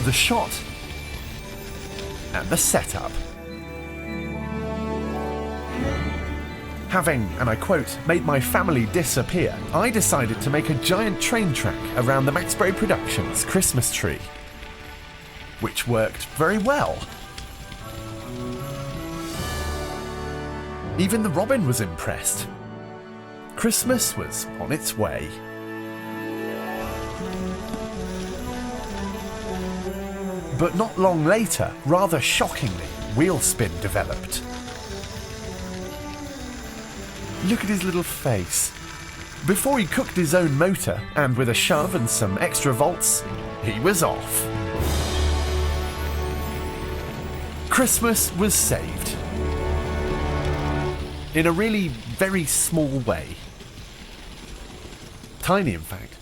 the shot, and the setup. Having, and I quote, made my family disappear, I decided to make a giant train track around the Maxbury Productions Christmas tree, which worked very well. Even the robin was impressed. Christmas was on its way. But not long later, rather shockingly, wheelspin developed. Look at his little face. Before he cooked his own motor, and with a shove and some extra volts, he was off. Christmas was saved. In a really very small way. Tiny, in fact.